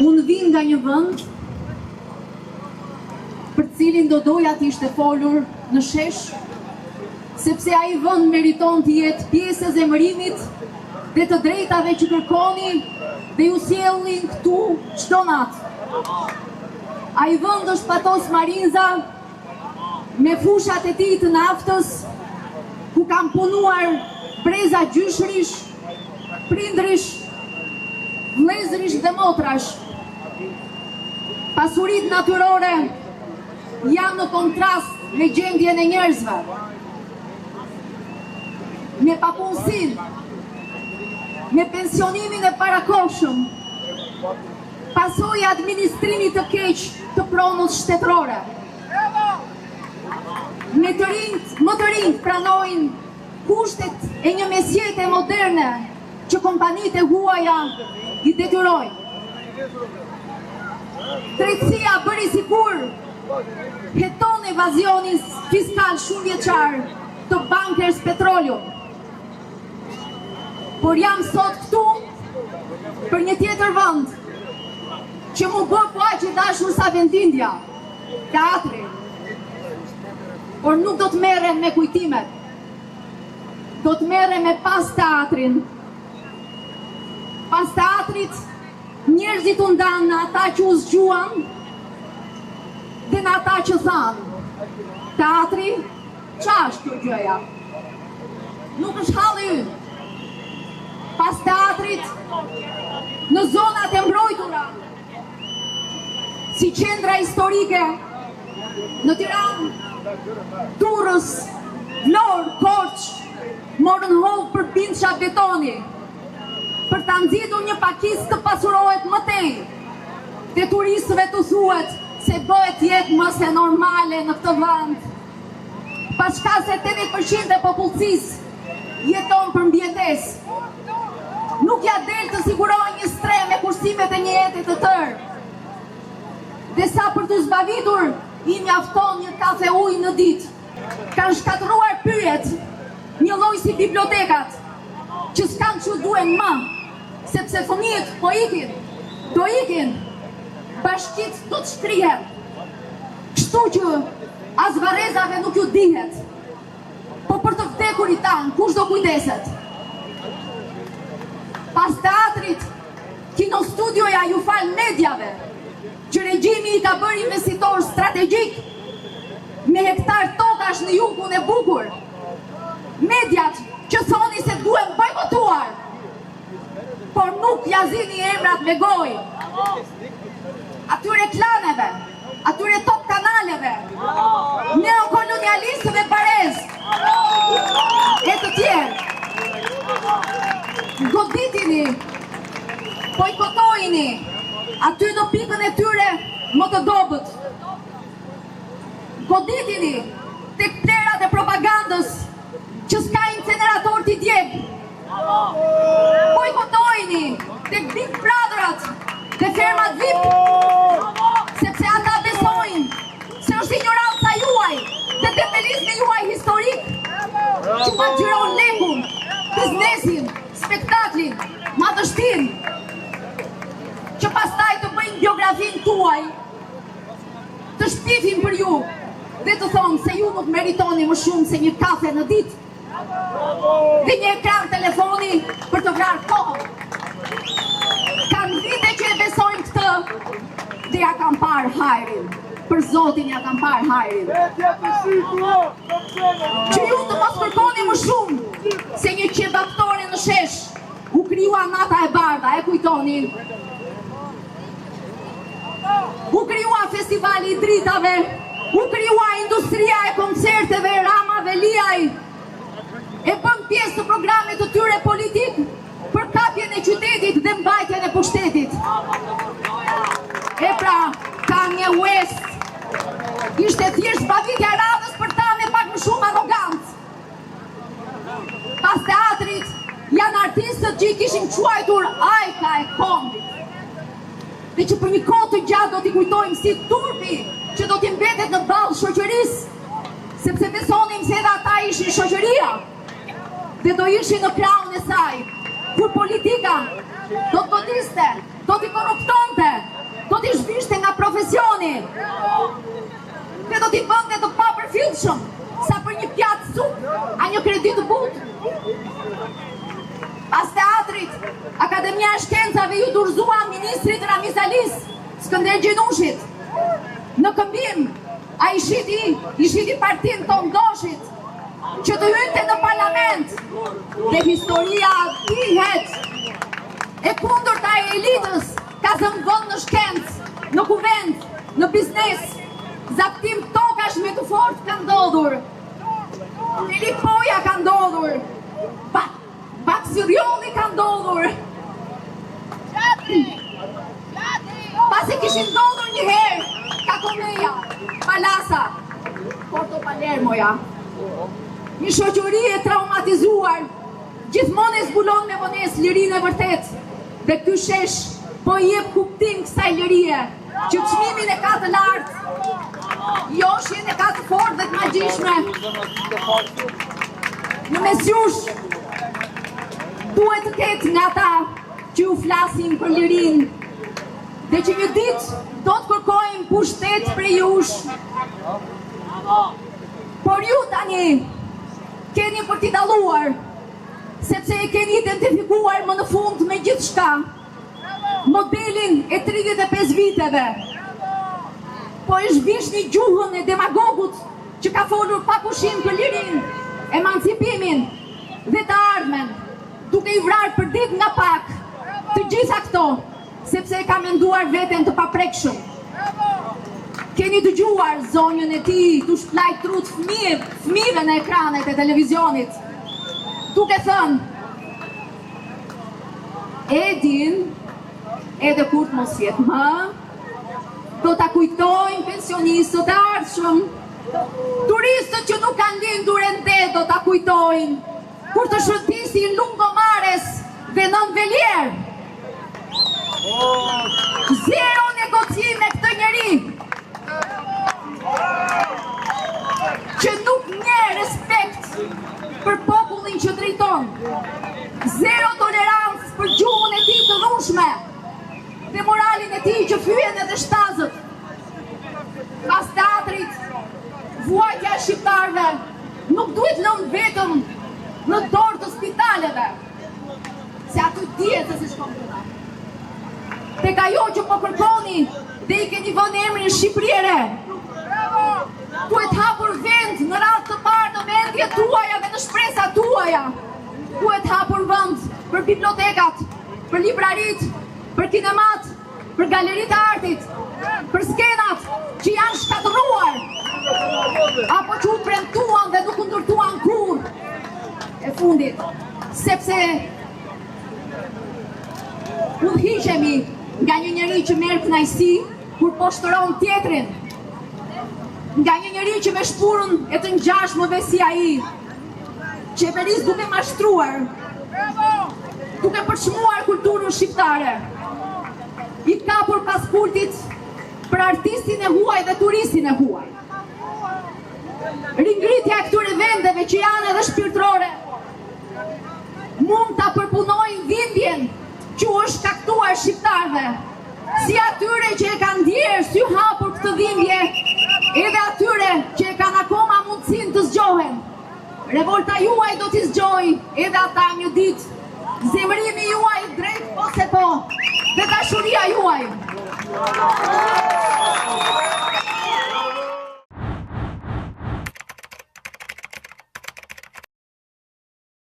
Unë vin nga një vend për cilin do doja të ishte folur në shesh, sepse ai vend meriton të jetë pjesë e zemërimit dhe të drejtave që kërkoni dhe ju sjellin këtu çdo natë. Ai vend është Patos Marinza, me fushat e tij të naftës, ku kam punuar breza gjyshrish, prindrish, vëllezërish dhe motrash. Pasuritë natyrore janë në kontrast me gjendjen e njerëzve, me papunësinë, me pensionimin e parakohshëm, pasojë administrimit të keq të pronës shtetërore. Më të rinjt pranojnë kushtet e një mesjete moderne që kompanitë e huaja i detyrojnë. Drejtësia bëri sikur heton evazionin fiskal shumë vjeçar të Bankers Petroleum. Por jam sot këtu për një tjetër vend që mu bë po aq i dashur sa vendindja, teatri. Por nuk do të merrem me kujtimet. Do të merrem me pas teatrin. Pas teatrit, njerëzit u ndanë në ata që u zgjuan dhe në ata që thanë. Teatri, qa është kjo gjëja? Nuk është halli ynë. Pas teatrit, në zonat e mbrojtura, si qendra historike, në Tiranë, Durrës, Vlorë, Korçë, morën hovë për bindsha betoni, për të nxitur një pakisë të pasurohet më tej, dhe turistëve të thuhet se bëhet jetë më se normale në këtë vend, pashka se 80% e popullsisë jeton për mbijetesë. Nuk ja del të sigurojë një streh me kursimet e një jete të tërë. Dhe sa për të zbavitur, i mjafton një kafe ujë në ditë. Kanë shkatëruar pyet, një lloj si bibliotekat, që s'kan që duen më, sepse fëmijët po ikin, do ikin, bashkit do të shkrihen. Kështu që as varezave nuk ju dihet, po për të vdekurit tanë, kush do kujdeset? Pas teatrit, kino studioja ju fal medjave, që regjimi i ka bërë investitor strategjik me hektar tokash në jugun e bukur. Mediat që thoni se duhen bojkotuar, por nuk jazini emrat me gojë. Atyre klaneve, atyre top kanaleve, neokolonialistëve barez, e të tjerë. Goditini, bojkotojini, aty në pikën e tyre më të dobët. Goditini tek plerat e propagandës që s'ka incenerator t'i djeg. Bojkotojini tek Big Brotherat dhe fermat VIP, sepse ata besojnë se është ignoranca juaj dhe depelizmi juaj historik që ma gjiron lekun, biznesin, spektaklin, madhështin, që pastaj të bëjnë biografin tuaj, të shpifin për ju dhe të thonë se ju nuk meritoni më shumë se një kafe në ditë dhe një ekran telefoni për të vrarë kohën. Kanë vite që e besojnë këtë dhe ja kam parë hajrin. Për Zotin ja kam parë hajrin. Që ju të mos kërkoni më shumë se një qebaktore në shesh u kryua nata e bardha, e kujtoni? U kryua festivali i dritave, u kryua industria e koncerteve, Rama Veliaj, e bën pjesë të programit të tyre politik për kapjen e qytetit dhe mbajtjen e pushtetit. E pra, Kanye West ishte thjesht bavitja radhës për ta me pak më shumë arrogancë. Pas teatrit, janë artistët që i kishin quajtur ajka e kombit. Dhe që për një kohë të gjatë do t'i kujtojmë si turpi që do t'i mbetet në ballë shoqërisë, sepse besonim se edhe ata ishin shoqëria. dhe do ishin në krahun e saj, kur politika do të godiste, do t'i korruptonte, do t'i zhvishte nga profesioni, dhe do t'i bënte të papërfillshëm, sa për një pjatë supë, a një kredi të butë. Pas teatrit, Akademia e Shkencave ju dorëzua ministrit Ramizalis, Skënder Gjenushit. Në këmbim, a i shiti partin të ndoshit, që të hynte në parlament, dhe historia dihet e kundërta e elitës ka zëmvon në shkencë, në kuvend, në biznes, zaptim tokash me të fort ka ndodhur, Filipoja ka ndodhur, Baksirioni ka ndodhur, pasi kishin ndodhur një herë, Kakomeja, Palasa, Porto Palermoja, një shoqëri e traumatizuar, gjithmonë e zbulon me vonesë lirinë e vërtet, dhe ky shesh po i jep kuptim kësaj lirie, që çmimin e ka të lartë, joshin e ka të fortë dhe të magjishme. Në mesjush, duhet të ketë nga ta që u flasin për lirinë, dhe që një ditë do të kërkojmë pushtet prej jush. Por ju tani keni për t'i dalluar, sepse e keni identifikuar më në fund me gjithë shka, modelin e 35 viteve, po e zhvish një gjuhën e demagogut që ka folur pa pushim për lirin, emancipimin dhe të ardhmen, duke i vrarë për dit nga pak të gjitha këto, sepse e ka menduar veten të paprekshëm. Keni dëgjuar zonjën e tij të shplajt trut fëmijëve në ekranet e televizionit, duke thënë, e din, edhe kur të mos jetë më, do ta kujtojnë pensionistët e ardhshëm, turistët që nuk kanë lindur ende do ta kujtojnë, kur të shëtisin Lungomares dhe Nën Velier. Zero negocim me këtë njeri që nuk nje respekt për popullin që drejton, zero tolerancë për gjuhën e tij të dhunshme dhe moralin e tij që fyen edhe shtazët. Pas teatrit, vuajtja e shqiptarëve nuk duhet lënë vetëm në dorë të spitaleve, se aty dihet se si shkon këta. Tek ajo që po kërkoni dhe i keni vënë emrin Shqipëri e Re. Duhet hapur vend në radhë të parë në mendjet tuaja dhe në shpresat tuaja. Duhet hapur vend për bibliotekat, për librarit, për kinemat, për galeritë e artit, për skenat që janë shkatëruar, apo që u premtuan dhe nuk u ndërtuan kur. E fundit, sepse udhëhiqemi nga një njeri që merr kënaqësi kur po shtron tjetrin, nga një njeri që me shpurën e të ngjashmëve si ai, qeveris duke mashtruar, duke përçmuar kulturën shqiptare, i kapur pasportit për artistin e huaj dhe turistin e huaj. Ringritja e këtyre vendeve që janë edhe shpirtërore mund ta përpunojnë dhimbjen që është shkaktuar shqiptarëve, si atyre që e kanë ndjerë sy hapur këtë dhimbje, edhe atyre që e kanë akoma mundësinë të zgjohen. Revolta juaj do t'i zgjojë edhe ata një ditë. Zemërimi juaj drejt ose po, dhe dashuria juaj.